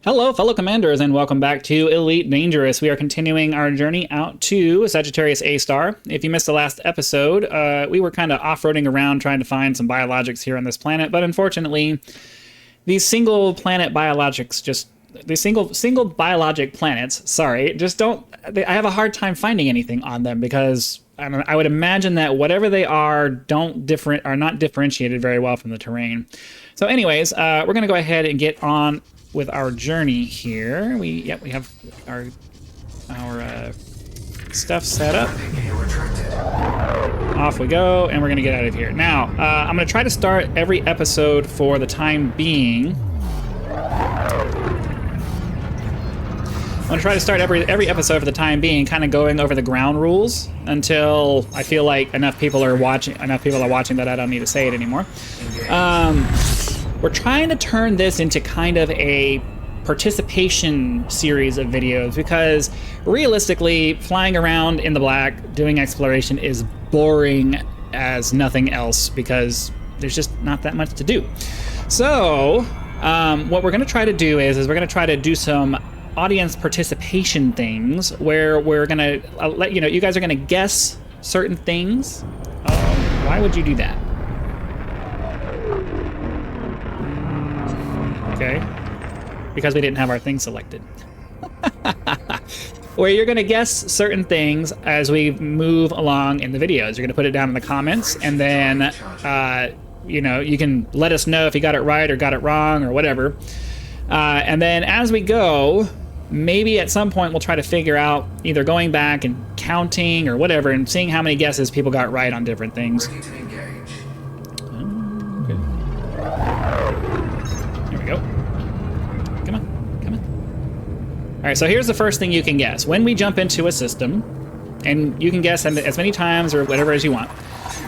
Hello, fellow commanders, and welcome back to Elite Dangerous. We are continuing our journey out to Sagittarius A-star. If you missed the last episode, we were kind of off-roading around trying to find some biologics here on this planet, but unfortunately, these single biologic planets, just don't, I have a hard time finding anything on them because I would imagine that whatever they are are not differentiated very well from the terrain. So anyways, we're going to go ahead and get on with our journey here. We have our stuff set up. Off we go, and we're gonna get out of here. Now, I'm gonna try to start every episode for the time being. I'm gonna try to start every episode for the time being, kind of going over the ground rules until I feel like enough people are watching that I don't need to say it anymore. We're trying to turn this into kind of a participation series of videos because realistically, flying around in the black, doing exploration is boring as nothing else because there's just not that much to do. So what we're going to try to do is we're going to try to do some audience participation things where we're going to let you guys are going to guess certain things. Why would you do that? Okay, because we didn't have our thing selected. Where you're going to guess certain things as we move along in the videos. You're going to put it down in the comments, and then you can let us know if you got it right or got it wrong or whatever. And then as we go, maybe at some point we'll try to figure out either going back and counting or whatever and seeing how many guesses people got right on different things. Go. Come on. All right, so here's the first thing you can guess. When we jump into a system, and you can guess as many times or whatever as you want.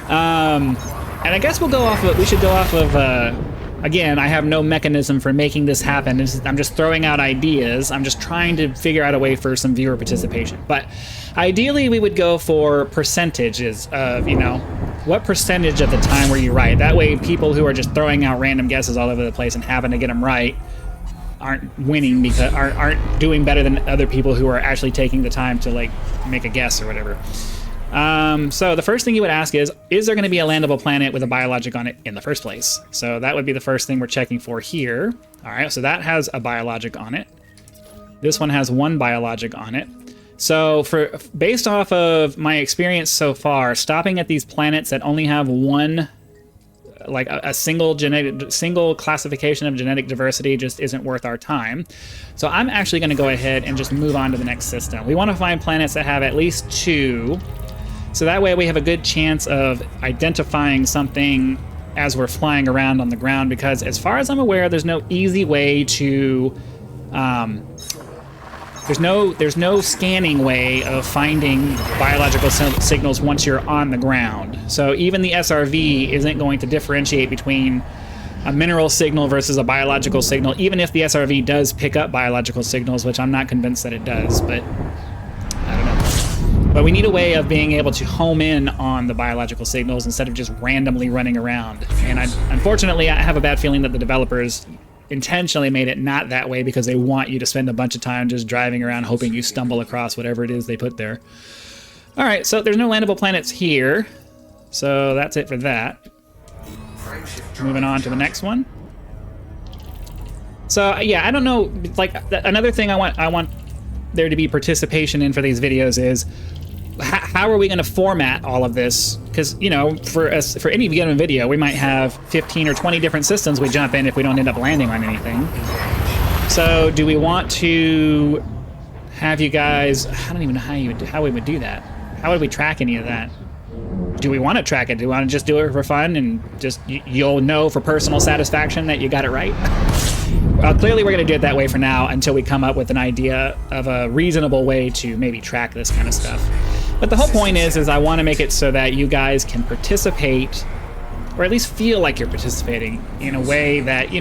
And I guess we should go off of, again, I have no mechanism for making this happen. I'm just throwing out ideas. I'm just trying to figure out a way for some viewer participation. But ideally, we would go for percentages of, what percentage of the time were you right? That way, people who are just throwing out random guesses all over the place and happen to get them right aren't winning because aren't doing better than other people who are actually taking the time to make a guess or whatever. So the first thing you would ask is there going to be a landable planet with a biologic on it in the first place? So that would be the first thing we're checking for here. All right, so that has a biologic on it. This one has one biologic on it. So based off of my experience so far, stopping at these planets that only have one, like a single classification of genetic diversity just isn't worth our time. So I'm actually going to go ahead and just move on to the next system. We want to find planets that have at least two, so that way we have a good chance of identifying something as we're flying around on the ground, because as far as I'm aware, there's no easy way to There's no scanning way of finding biological signals once you're on the ground. So even the SRV isn't going to differentiate between a mineral signal versus a biological signal, even if the SRV does pick up biological signals, which I'm not convinced that it does, but I don't know. But we need a way of being able to home in on the biological signals instead of just randomly running around. And unfortunately, I have a bad feeling that the developers intentionally made it not that way because they want you to spend a bunch of time just driving around hoping you stumble across whatever it is they put there. All right, so there's no landable planets here, so that's it for that. Moving on to the next one. So yeah, I don't know, another thing I want there to be participation in for these videos is how are we going to format all of this? Because, for any given video, we might have 15 or 20 different systems we jump in if we don't end up landing on anything. So do we want to have you guys, I don't even know how we would do that. How would we track any of that? Do we want to track it? Do we want to just do it for fun and just, you'll know for personal satisfaction that you got it right? Clearly we're going to do it that way for now until we come up with an idea of a reasonable way to maybe track this kind of stuff. But the whole point is I want to make it so that you guys can participate, or at least feel like you're participating in a way that,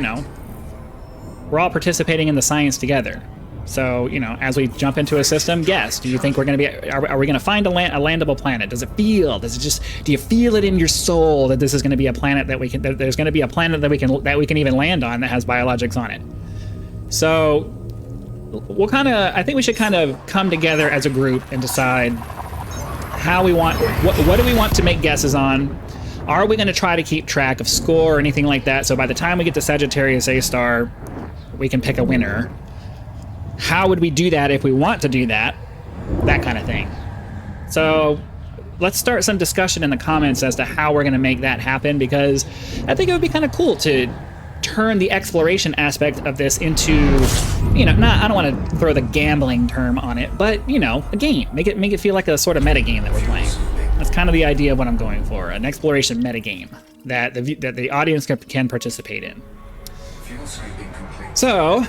we're all participating in the science together. So, as we jump into a system, guess, do you think we're going to be, are we going to find a landable planet? Does you feel it in your soul that this is going to be a planet that there's going to be a planet that we can even land on that has biologics on it? So we'll kind of, I think we should kind of come together as a group and decide how we want, what do we want to make guesses on? Are we going to try to keep track of score or anything like that? So by the time we get to Sagittarius A-star, we can pick a winner. How would we do that if we want to do that? That kind of thing. So let's start some discussion in the comments as to how we're going to make that happen, because I think it would be kind of cool to turn the exploration aspect of this into, you know, I don't want to throw the gambling term on it, but, you know, a game. Make it feel like a sort of meta game that we're playing. That's kind of the idea of what I'm going for, an exploration meta game that the audience can participate in. So,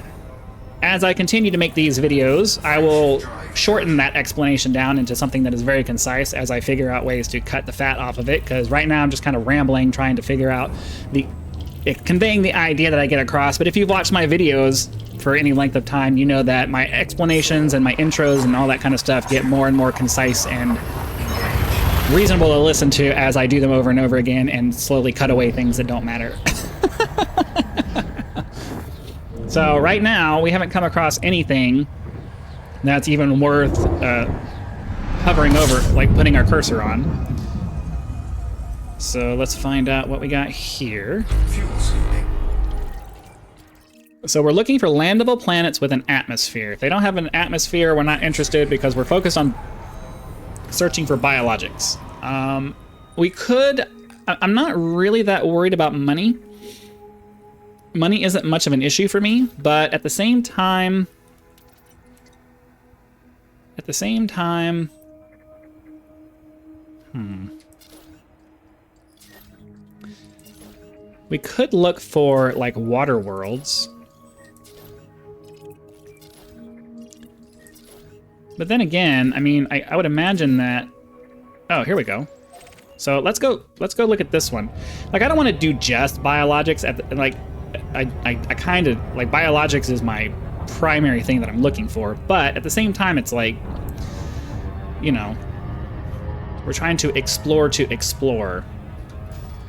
as I continue to make these videos, I will shorten that explanation down into something that is very concise as I figure out ways to cut the fat off of it, because right now I'm just kind of rambling, trying to figure out conveying the idea that I get across. But if you've watched my videos for any length of time, you know that my explanations and my intros and all that kind of stuff get more and more concise and reasonable to listen to as I do them over and over again and slowly cut away things that don't matter. So right now, we haven't come across anything that's even worth hovering over, like putting our cursor on. So let's find out what we got here. So we're looking for landable planets with an atmosphere. If they don't have an atmosphere, we're not interested because we're focused on searching for biologics. We could, I'm not really that worried about money. Money isn't much of an issue for me, but at the same time, we could look for like water worlds. But then again, I mean, I would imagine that, oh, here we go. So let's go look at this one. Like, I don't want to do just biologics I kind of, like, biologics is my primary thing that I'm looking for, but at the same time, it's like, you know, we're trying to explore to explore.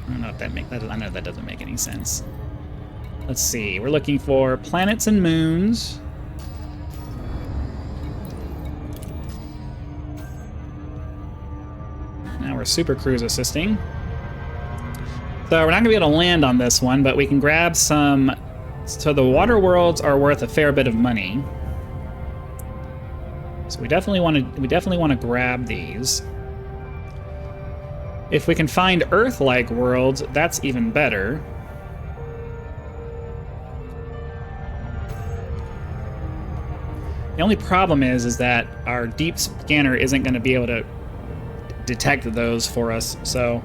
I don't know if I know that doesn't make any sense. Let's see, we're looking for planets and moons. Now we're Super Cruise assisting. So we're not gonna be able to land on this one, but we can grab some. So the water worlds are worth a fair bit of money. So we definitely want to grab these. If we can find Earth-like worlds, that's even better. The only problem is that our deep scanner isn't going to be able to detect those for us, so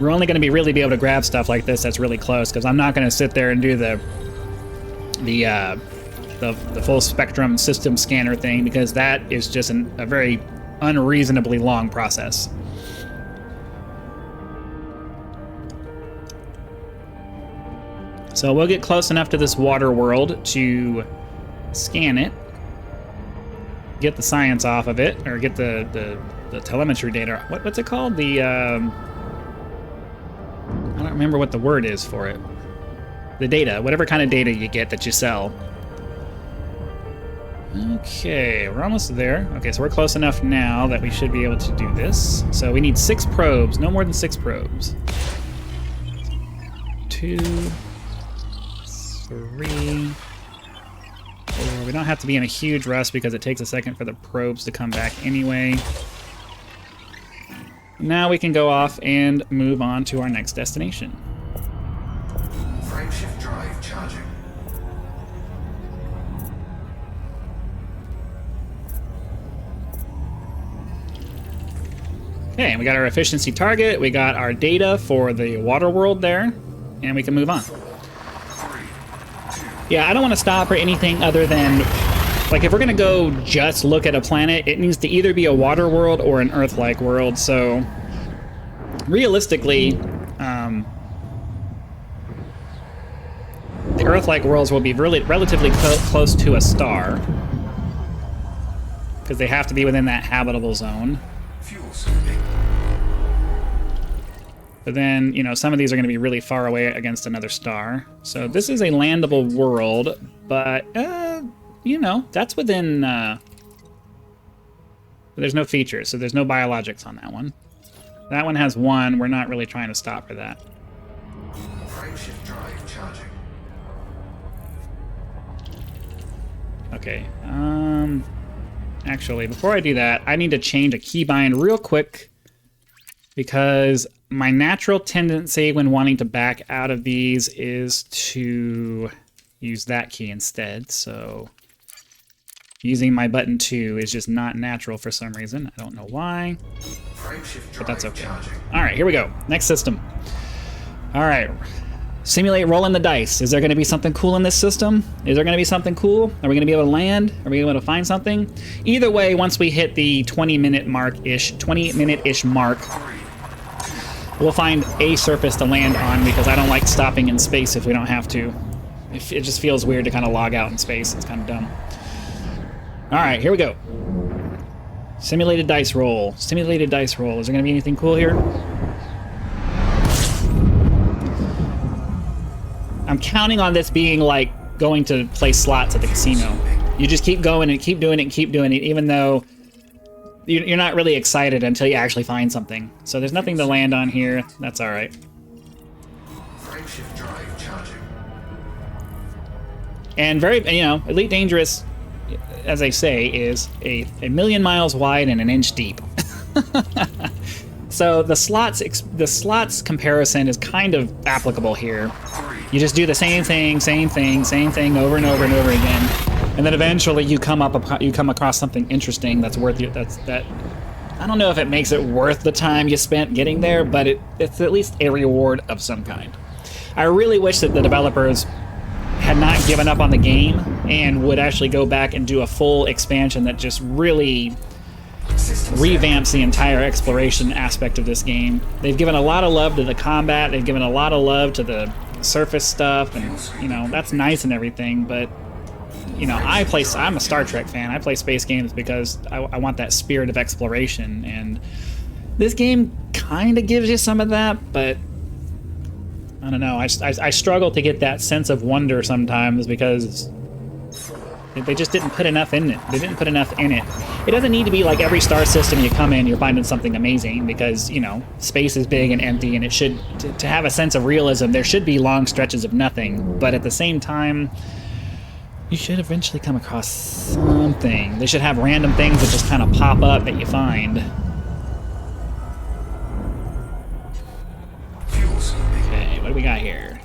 we're only going to really be able to grab stuff like this that's really close, because I'm not going to sit there and do the full spectrum system scanner thing, because that is just a very unreasonably long process. So we'll get close enough to this water world to scan it, get the science off of it, or get the telemetry data. What's it called? I don't remember what the word is for it. The data, whatever kind of data you get that you sell. Okay, we're almost there. Okay, so we're close enough now that we should be able to do this. So we need 6 probes, no more than 6 probes. 2, 3, 4. We don't have to be in a huge rush because it takes a second for the probes to come back anyway. Now we can go off and move on to our next destination. Frameshift drive charging. Okay, and we got our efficiency target, we got our data for the water world there, and we can move on. Yeah, I don't want to stop for anything other than, like, if we're going to go just look at a planet, it needs to either be a water world or an Earth-like world, so realistically, the Earth-like worlds will be relatively close to a star, because they have to be within that habitable zone. But then, you know, some of these are going to be really far away against another star. So this is a landable world, But, you know, that's within... there's no features, so there's no biologics on that one. That one has 1. We're not really trying to stop for that. Frameshift drive charging. Okay, actually, before I do that, I need to change a keybind real quick because my natural tendency when wanting to back out of these is to use that key instead, so using my button 2 is just not natural for some reason. I don't know why, but that's okay. All right, here we go. Next system. All right. Simulate rolling the dice. Is there going to be something cool in this system? Is there going to be something cool? Are we going to be able to land? Are we able to find something? Either way, once we hit the 20-minute mark-ish mark, we'll find a surface to land on because I don't like stopping in space if we don't have to. It just feels weird to kind of log out in space. It's kind of dumb. All right, here we go. Simulated dice roll. Simulated dice roll. Is there going to be anything cool here? I'm counting on this being like going to play slots at the casino. You just keep going and keep doing it and keep doing it, even though you're not really excited until you actually find something. So there's nothing to land on here. That's all right. Frameshift drive charging. And very, you know, Elite Dangerous, as they say, is a million miles wide and an inch deep. So the slots comparison is kind of applicable here. You just do the same thing over and over and over again, and then eventually you come across something interesting that's worth you. That I don't know if it makes it worth the time you spent getting there, but it's at least a reward of some kind. I really wish that the developers had not given up on the game and would actually go back and do a full expansion that just really revamps the entire exploration aspect of this game. They've given a lot of love to the combat, they've given a lot of love to the surface stuff, and you know, that's nice and everything, but you know, I'm a Star Trek fan. I play space games because I want that spirit of exploration, and this game kind of gives you some of that, but I don't know, I struggle to get that sense of wonder sometimes because they just didn't put enough in it. They didn't put enough in it. It doesn't need to be like every star system you come in, you're finding something amazing, because, you know, space is big and empty, and it should, to have a sense of realism, there should be long stretches of nothing. But at the same time, you should eventually come across something. They should have random things that just kind of pop up that you find. Okay, what do we got here?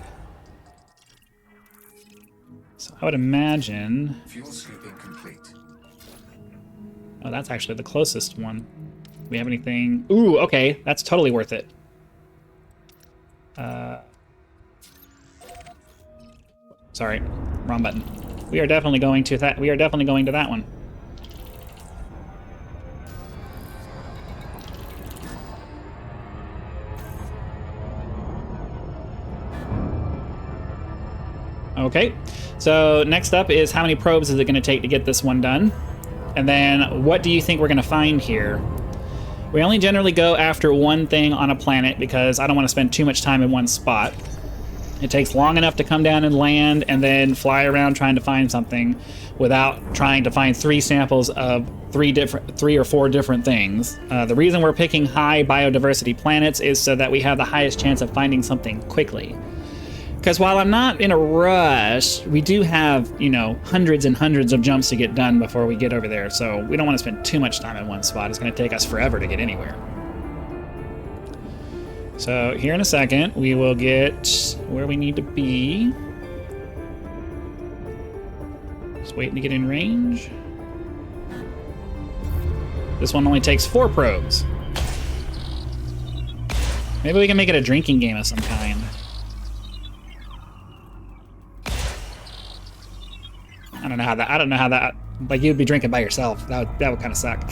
So I would imagine... Fuel scooping complete. Oh, that's actually the closest one. Do we have anything? Ooh, okay, that's totally worth it. Sorry, wrong button. We are definitely going to that. We are definitely going to that one. Okay, so next up is how many probes is it going to take to get this one done? And then what do you think we're going to find here? We only generally go after one thing on a planet because I don't want to spend too much time in one spot. It takes long enough to come down and land and then fly around trying to find something without trying to find 3 samples of 3 or 4 different things. The reason we're picking high biodiversity planets is so that we have the highest chance of finding something quickly. Because while I'm not in a rush, we do have, you know, hundreds and hundreds of jumps to get done before we get over there, so we don't want to spend too much time in one spot. It's going to take us forever to get anywhere. So here in a second, we will get where we need to be. Just waiting to get in range. This one only takes 4 probes. Maybe we can make it a drinking game of some kind. I don't know how that, like, you'd be drinking by yourself. That would kind of suck.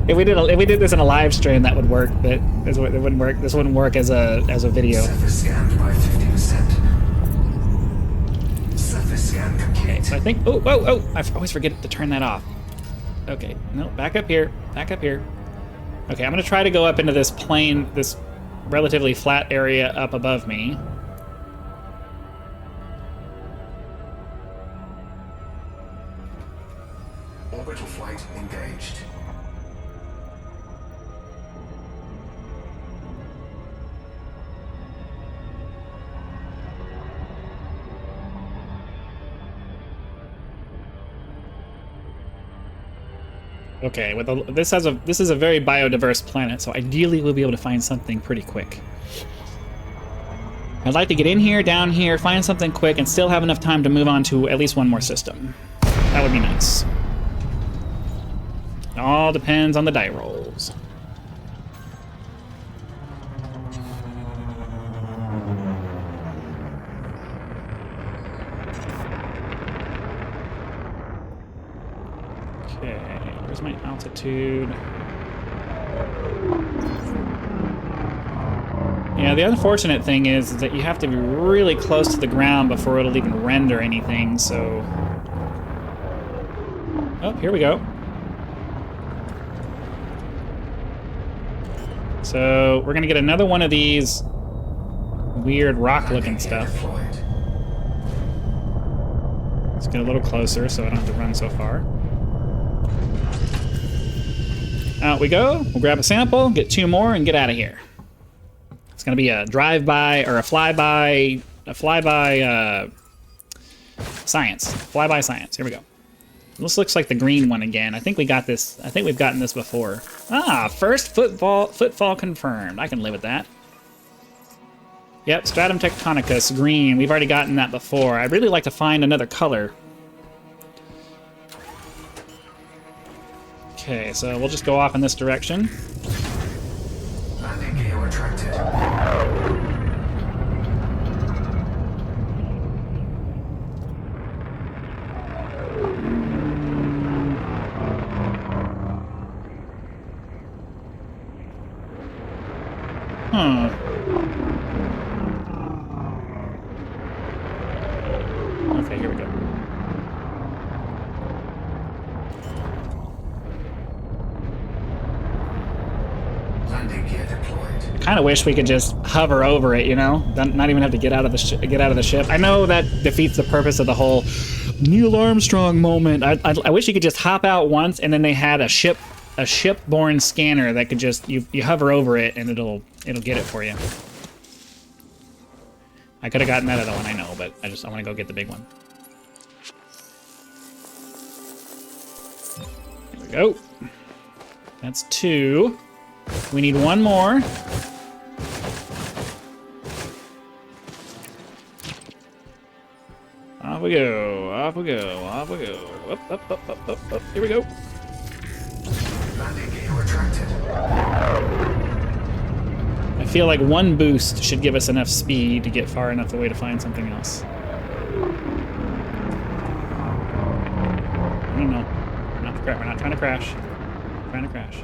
If we did this in a live stream, that would work, but it wouldn't work. This wouldn't work as a video. Surface scanned by 50%. Surface scan complete. Okay, so I think, oh, I always forget to turn that off. Okay, no, back up here. Okay, I'm gonna try to go up into this plane, this relatively flat area up above me. Orbital flight engaged. Okay, this is a very biodiverse planet, so ideally we'll be able to find something pretty quick. I'd like to get in here, down here, find something quick, and still have enough time to move on to at least one more system. That would be nice. It all depends on the die rolls. Okay, where's my altitude? Yeah, the unfortunate thing is that you have to be really close to the ground before it'll even render anything, so... Oh, here we go. So, we're gonna get another one of these weird rock-looking stuff. Let's get a little closer so I don't have to run so far. Out we go. We'll grab a sample, get 2 more, and get out of here. It's gonna be a drive-by or a flyby science. Flyby science. Here we go. This looks like the green one again. I think we got this. I think we've gotten this before. Ah, first footfall confirmed. I can live with that. Yep, Stratum Tectonicus, green. We've already gotten that before. I'd really like to find another color. Okay, so we'll just go off in this direction. Landing gear retracted. Okay, here we go. Landing gear deployed. Kind of wish we could just hover over it, you know, not even have to get out of the ship. I know that defeats the purpose of the whole Neil Armstrong moment. I wish you could just hop out once, and then they had a ship-borne scanner that could just you hover over it and it'll get it for you. I could have gotten that other one, I know, but I want to go get the big one. There we go. That's 2. We need 1 more. Off we go, off we go, off we go. Up, up, up, up, up, up. Here we go. Landing gear retracted. I feel like 1 boost should give us enough speed to get far enough away to find something else. I don't know. We're not trying to crash. We're trying to crash.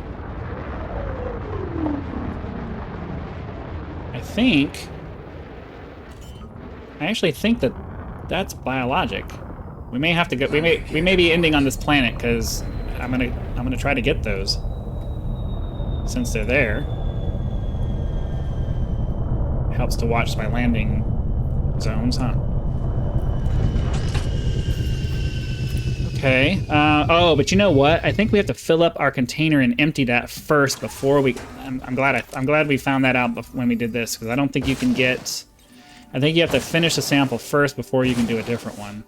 I actually think that that's biologic. We may have to go. We may be ending on this planet because I'm gonna try to get those since they're there. Helps to watch my landing zones, huh? Okay. Oh, but you know what? I think we have to fill up our container and empty that first before we. I'm glad we found that out when we did this, because I don't think you can get. I think you have to finish the sample first before you can do a different one.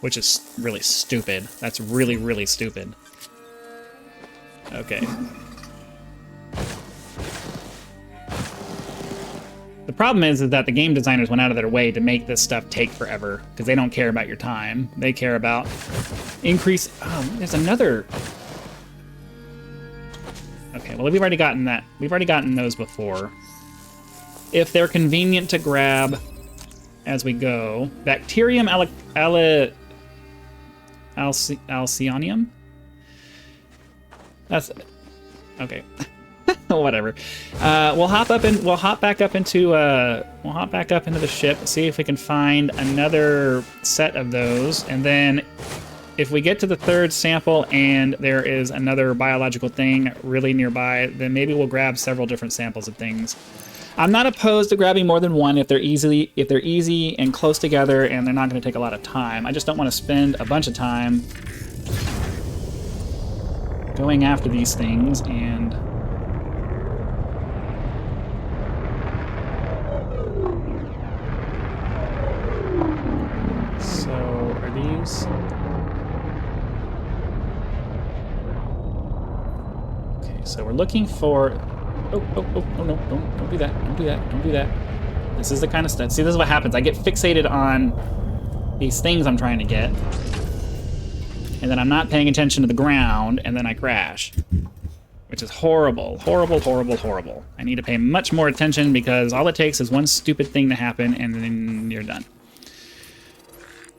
Which is really stupid. That's really, really stupid. Okay. The problem is that the game designers went out of their way to make this stuff take forever, because they don't care about your time. They care about increase. Oh, there's another. Okay, well, we've already gotten that. We've already gotten those before. If they're convenient to grab as we go. Bacterium alcyonium? That's okay. Whatever. We'll hop back up into the ship, see if we can find another set of those, and then if we get to the third sample and there is another biological thing really nearby, then maybe we'll grab several different samples of things. I'm not opposed to grabbing more than one if they're easy and close together and they're not going to take a lot of time. I just don't want to spend a bunch of time going after these things and so are these okay, so we're looking for oh no, don't do that, don't do that. This is the kind of stuff. See, this is what happens. I get fixated on these things I'm trying to get. And then I'm not paying attention to the ground, and then I crash. Which is horrible, horrible, horrible, horrible. I need to pay much more attention because all it takes is one stupid thing to happen, and then you're done.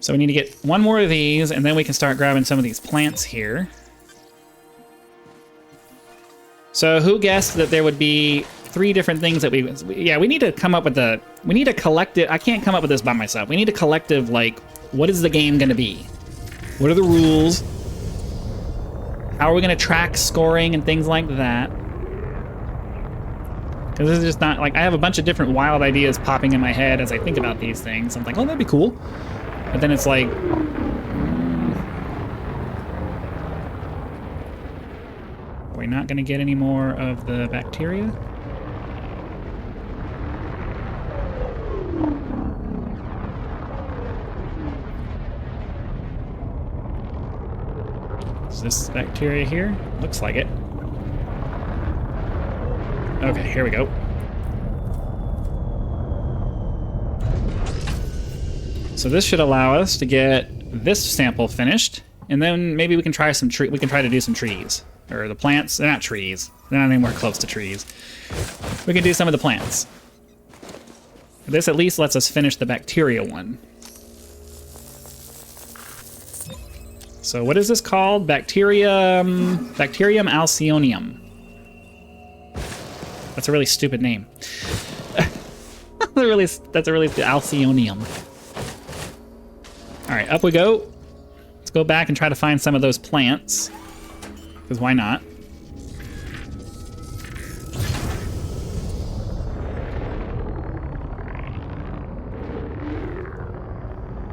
So we need to get one more of these, and then we can start grabbing some of these plants here. So who guessed that there would be 3 different things that we need to come up with we need a collective, I can't come up with this by myself. We need a collective, like, what is the game gonna be? What are the rules? How are we going to track scoring and things like that? Because this is just not, like, I have a bunch of different wild ideas popping in my head as I think about these things. I'm like, oh, that'd be cool. But then it's like... Are we not going to get any more of the bacteria? Is this bacteria here? Looks like it. Okay, here we go. So this should allow us to get this sample finished, and then maybe we can try some we can try to do some trees. Or the plants. They're not trees. They're not anywhere close to trees. We can do some of the plants. This at least lets us finish the bacteria one. So what is this called? Bacterium alcyonium. That's a really stupid name. That's a really alcyonium. All right, up we go. Let's go back and try to find some of those plants. Because why not?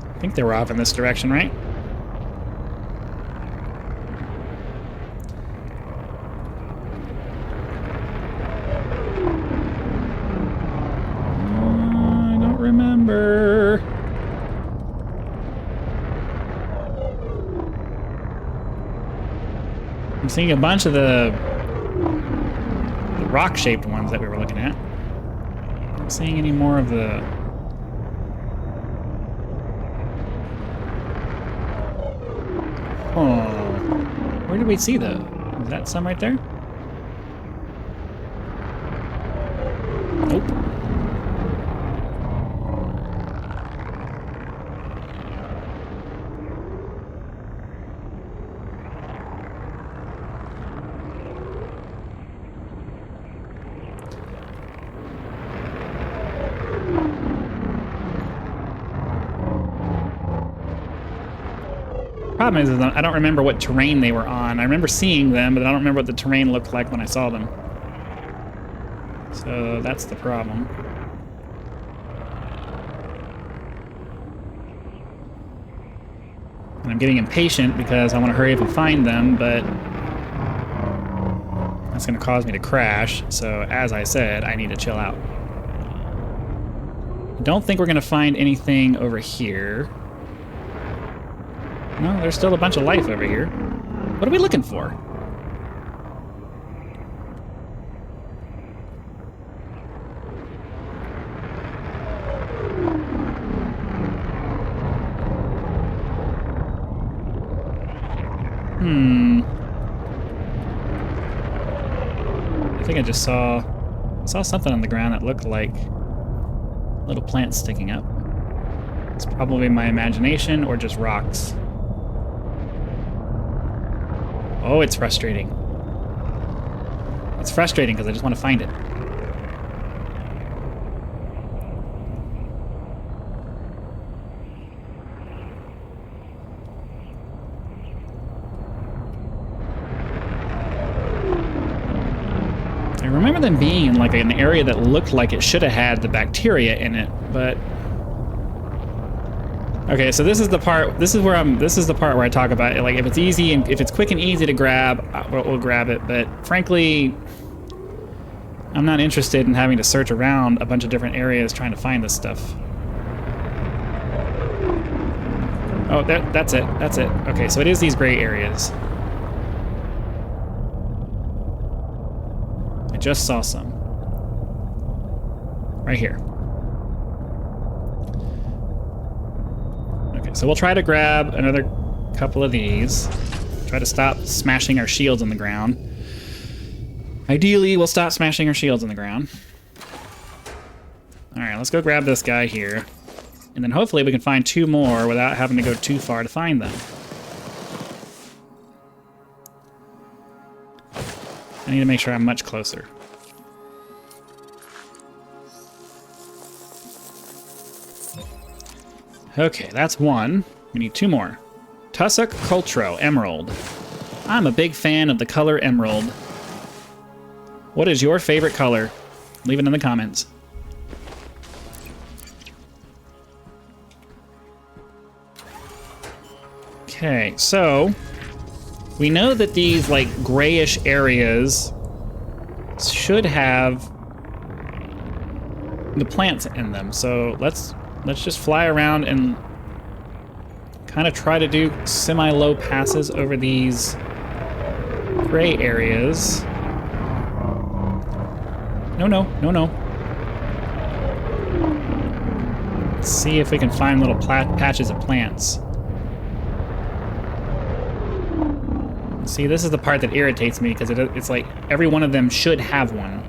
I think they were off in this direction, right? I don't remember. I'm seeing a bunch of the rock-shaped ones that we were looking at. Not seeing any more of the... Oh, where did we see those? Is that some right there? Nope. Problem is I don't remember what terrain they were on. I remember seeing them, but I don't remember what the terrain looked like when I saw them. So that's the problem. And I'm getting impatient because I want to hurry up and find them, but that's going to cause me to crash. So as I said, I need to chill out. I don't think we're going to find anything over here. No, there's still a bunch of life over here. What are we looking for? I think I just saw something on the ground that looked like little plants sticking up. It's probably my imagination or just rocks. Oh, it's frustrating. It's frustrating because I just want to find it. them being in like an area that looked like it should have had the bacteria in it, but... Okay, so this is the part, this is the part where I talk about it. Like, if it's easy and if it's quick and easy to grab, we'll grab it, but frankly, I'm not interested in having to search around a bunch of different areas trying to find this stuff. Oh, that's it. That's it. Okay, so it is these gray areas. I just saw some. Right here. Okay, so we'll try to grab another couple of these. Try to stop smashing our shields on the ground. Ideally, we'll stop smashing our shields on the ground. Alright, let's go grab this guy here. And then hopefully we can find two more without having to go too far to find them. I need to make sure I'm much closer. Okay, that's one. We need two more. Tussock Cultro Emerald. I'm a big fan of the color emerald. What is your favorite color? Leave it in the comments. Okay, so we know that these like grayish areas should have the plants in them. So let's just fly around and kind of try to do semi-low passes over these gray areas. No. Let's see if we can find little patches of plants. See, this is the part that irritates me, because it's like every one of them should have one.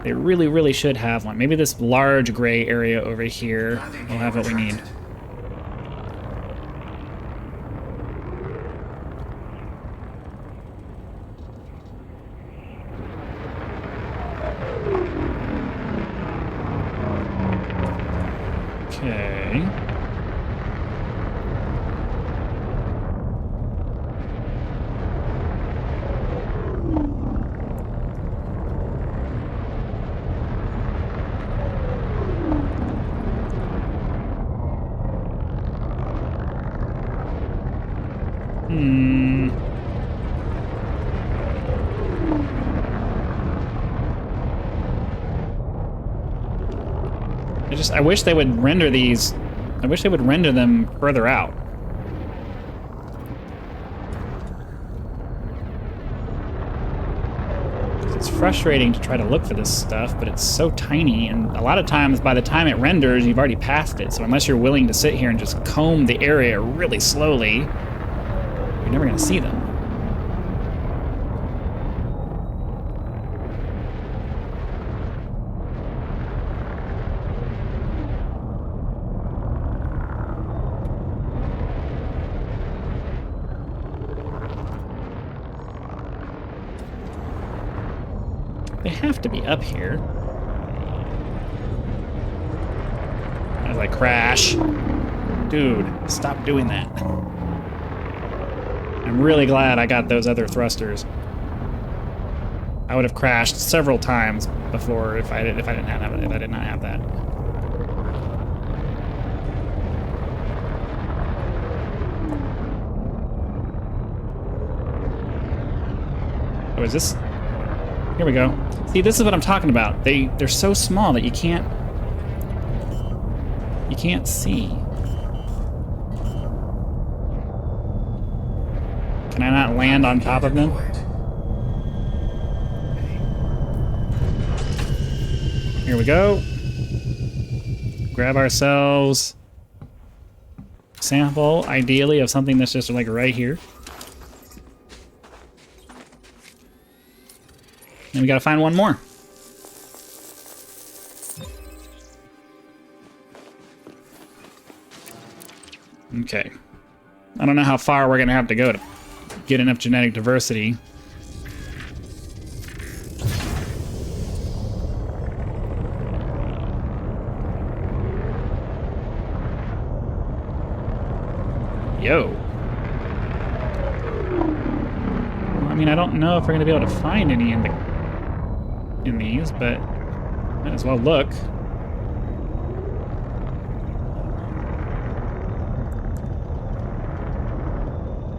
They really, really should have one. Maybe this large gray area over here will have what we need. Okay. I wish they would render these. I wish they would render them further out. It's frustrating to try to look for this stuff, but it's so tiny, and a lot of times by the time it renders, you've already passed it. So unless you're willing to sit here and just comb the area really slowly, you're never going to see them. They have to be up here. As I crash. Dude, stop doing that. I'm really glad I got those other thrusters. I would have crashed several times before if I did not have that. Oh, is this? Here we go. See, this is what I'm talking about. They're so small that you can't see. Can I not land on top of them? Here we go. Grab ourselves a sample, ideally, of something that's just like right here. And we gotta find one more. Okay. I don't know how far we're gonna have to go to get enough genetic diversity. Yo. Well, I mean, I don't know if we're gonna be able to find any in the in these, but might as well look.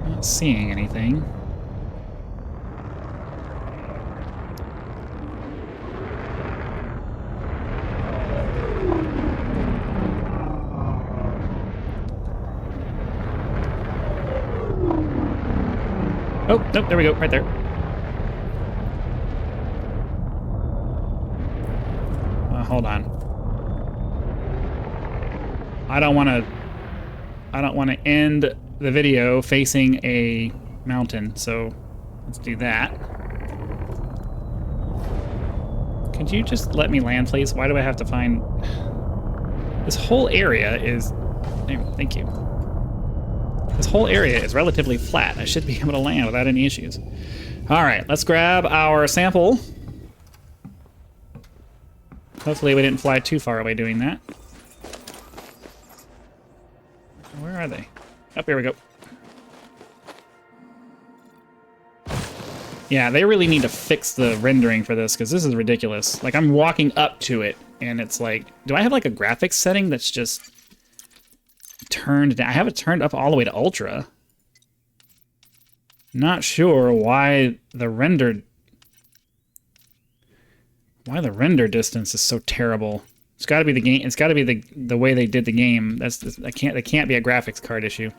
Not seeing anything. Oh, nope, there we go, right there. Hold on. I don't want to end the video facing a mountain, so let's do that. Could you just let me land, please? Why do I have to find... This whole area is... Thank you. This whole area is relatively flat. I should be able to land without any issues. All right, let's grab our sample. Hopefully we didn't fly too far away doing that. Where are they? Up here we go. Yeah, they really need to fix the rendering for this, because this is ridiculous. Like, I'm walking up to it, and it's like... Do I have, like, a graphics setting that's just turned down? I have it turned up all the way to Ultra. Not sure why the render distance is so terrible. It's got to be the game. It's got to be the way they did the game. That can't be a graphics card issue.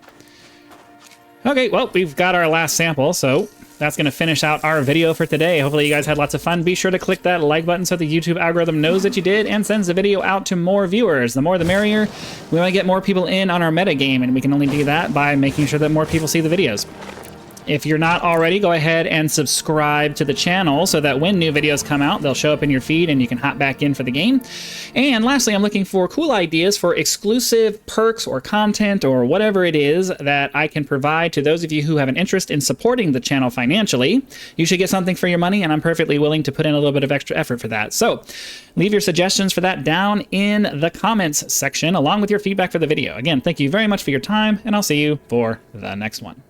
Okay, well, we've got our last sample, so that's going to finish out our video for today. Hopefully you guys had lots of fun. Be sure to click that like button so the YouTube algorithm knows that you did and sends the video out to more viewers. The more the merrier. We want to get more people in on our metagame, and we can only do that by making sure that more people see the videos. If you're not already, go ahead and subscribe to the channel so that when new videos come out, they'll show up in your feed and you can hop back in for the game. And lastly, I'm looking for cool ideas for exclusive perks or content or whatever it is that I can provide to those of you who have an interest in supporting the channel financially. You should get something for your money, and I'm perfectly willing to put in a little bit of extra effort for that. So leave your suggestions for that down in the comments section along with your feedback for the video. Again, thank you very much for your time, and I'll see you for the next one.